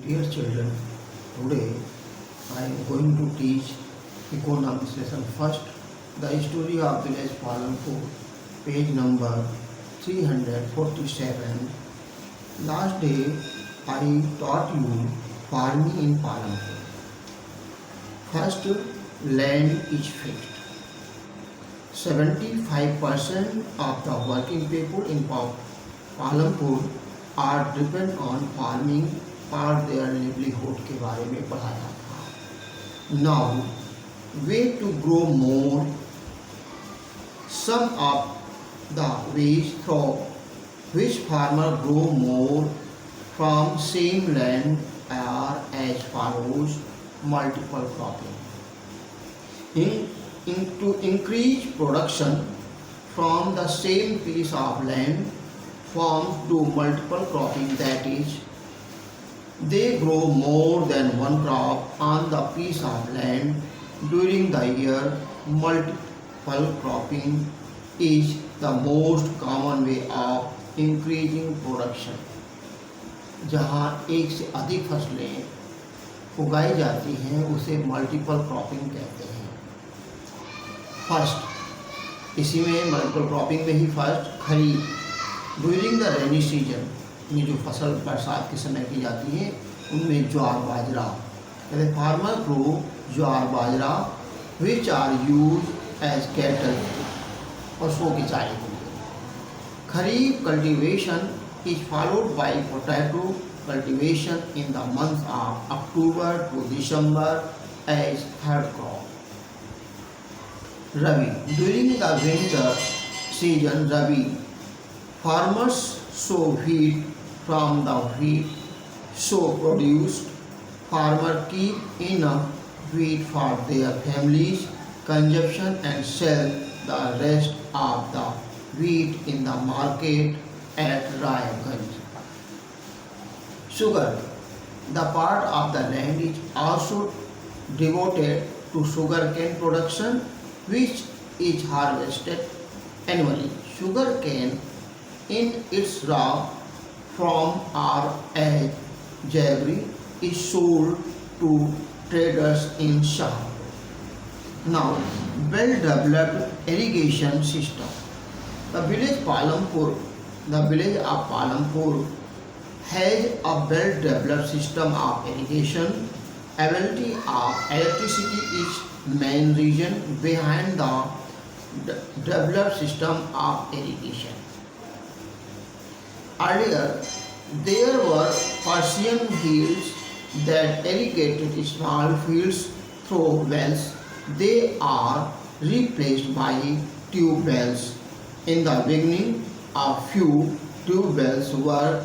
Dear children, today I am going to teach economics lesson first, the story of village Palampur, page number 347. Last day I taught you farming in Palampur. First, land is fixed. 75% of the working people in Palampur are depend on farming और their livelihood के बारे में पढ़ाया था. Now, way to grow more. Some of the ways through which farmer grow more from same land are as follows: multiple cropping. To increase production from the same piece of land forms to multiple cropping, that is, they grow more than one crop on the piece of land during the year. Multiple cropping is the most common way of increasing production. जहाँ एक से अधिक फसलें उगाई जाती हैं उसे multiple cropping कहते हैं. फर्स्ट, इसी में मल्टीपल क्रॉपिंग में ही first kharif. During the rainy season में जो फसल बरसात के समय की जाती है उनमें ज्वार बाजरा, कहते farmer grow jowar bajra which are use as cattle, पशुओं के चारे के लिए. Kharif cultivation is followed by potato cultivation in the month of October to December as third crop. Rabi, during the winter season, Rabi, farmers sow wheat from the wheat so produced. Farmers keep enough wheat for their families' consumption and sell the rest of the wheat in the market at Rayganj. Sugar, the part of the land is also devoted to sugarcane production, which is harvested annually. Sugarcane in its raw form or as jaggery is sold to traders in Shah. Now, well-developed irrigation system. The village of Palampur has a well-developed system of irrigation. Availability of electricity is main reason behind the developed system of irrigation. Earlier, there were Persian hills that irrigated small fields through wells. They are replaced by tube wells. In the beginning, a few tube wells were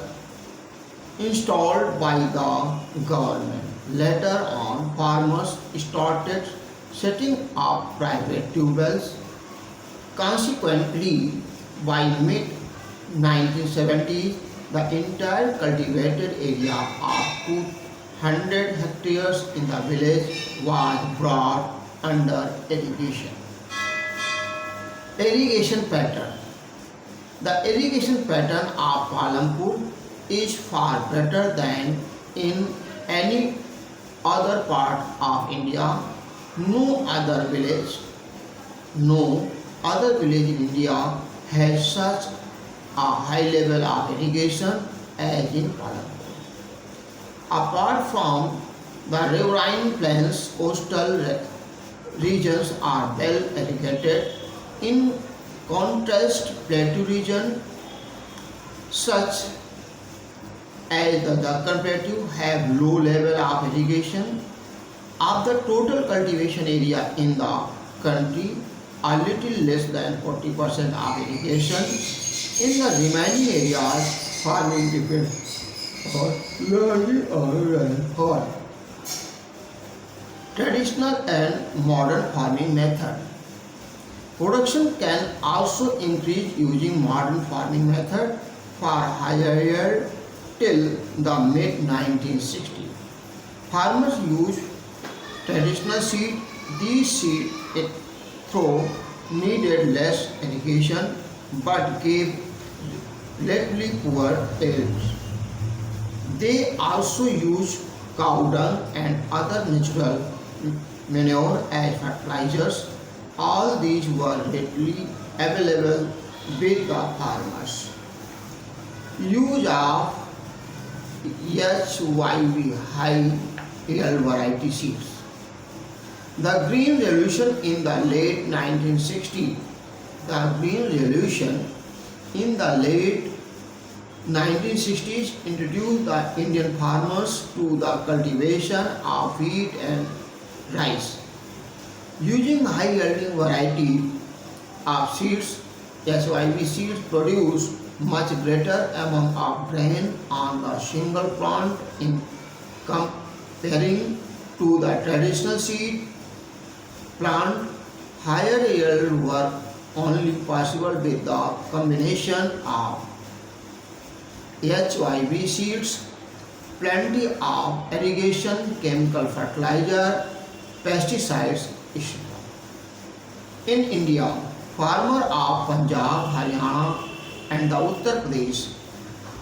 installed by the government. Later on, farmers started setting up private tube wells. Consequently, by mid-1970s, the entire cultivated area of 200 hectares in the village was brought under irrigation. Irrigation pattern. The irrigation pattern of Palampur is far better than in any other part of India. No other village in India has such a high level of irrigation as in Palampur. Apart from the riverine plains, coastal regions are well irrigated. In contrast, plateau region such as the Deccan Plateau have low level of irrigation. Of the total cultivation area in the country, a little less than 40% of irrigation. In the remaining areas, farming depends largely on rainfall. Traditional and modern farming method. Production can also increase using modern farming method for higher yield till the mid-1960s. Farmers use traditional seed. These seeds through needed less irrigation but gave relatively poor yields. They also use cow dung and other natural manure as fertilizers. All these were readily available with the farmers. Use of HYV high yield variety seeds. The Green Revolution in the late 1960s. The Green Revolution in the late 1960s introduced the Indian farmers to the cultivation of wheat and rice. Using high yielding variety of seeds, SYV seeds produce much greater amount of grain on the single plant in comparing to the traditional seed plant. Higher yield were only possible with the combination of HYV seeds, plenty of irrigation, chemical fertilizer, pesticides, etc. In India, farmers of Punjab, Haryana and the Uttar Pradesh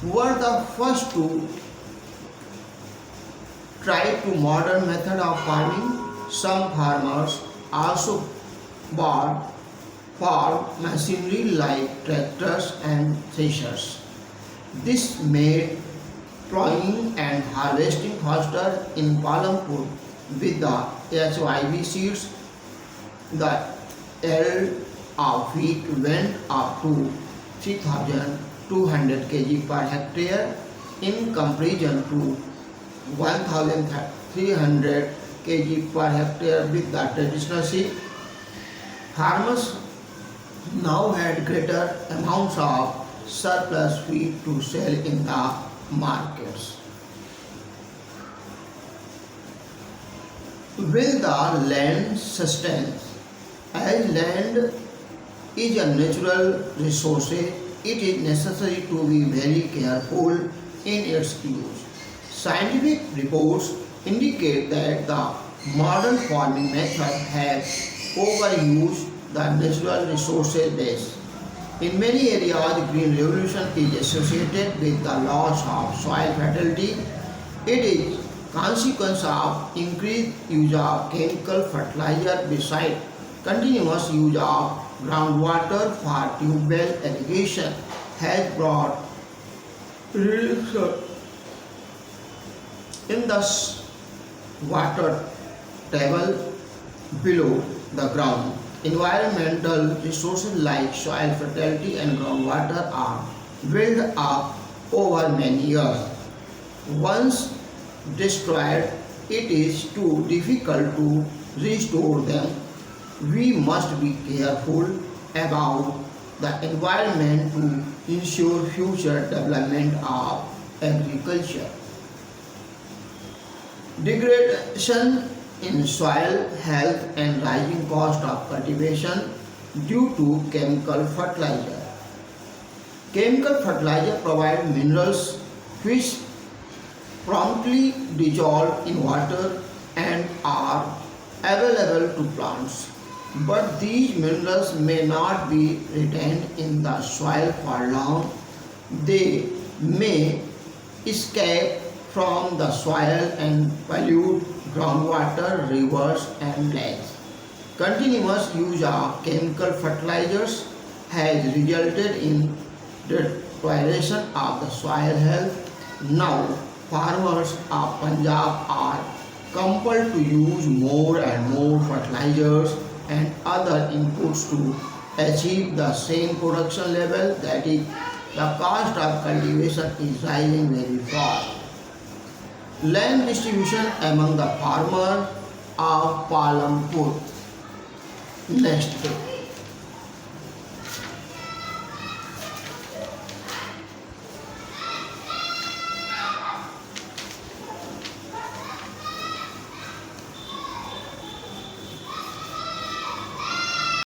were the first to try to modern method of farming. Some farmers also bought farm machinery like tractors and threshers. This made plowing and harvesting faster in Palampur with the HYV seeds. The yield of wheat went up to 3,200 kg per hectare in comparison to 1,300 kg per hectare with the traditional seed. Farmers now had greater amounts of surplus wheat to sell in the markets. Will the land sustain? As land is a natural resource, it is necessary to be very careful in its use. Scientific reports indicate that the modern farming method has overused the natural resources base. In many areas, the Green Revolution is associated with the loss of soil fertility. It is consequence of increased use of chemical fertilizer beside continuous use of groundwater for tube well irrigation has brought reduction in the water table below the ground. Environmental resources like soil fertility and groundwater are built up over many years. Once destroyed, it is too difficult to restore them. We must be careful about the environment to ensure future development of agriculture. Degradation in soil health and rising cost of cultivation due to chemical fertilizer. Chemical fertilizer provide minerals which promptly dissolve in water and are available to plants. But these minerals may not be retained in the soil for long. They may escape from the soil and pollute groundwater, rivers and lakes. Continuous use of chemical fertilizers has resulted in deterioration of the soil health. Now, farmers of Punjab are compelled to use more and more fertilizers and other inputs to achieve the same production level. That is, the cost of cultivation is rising very fast. Land distribution among the farmers of Palampur. Next.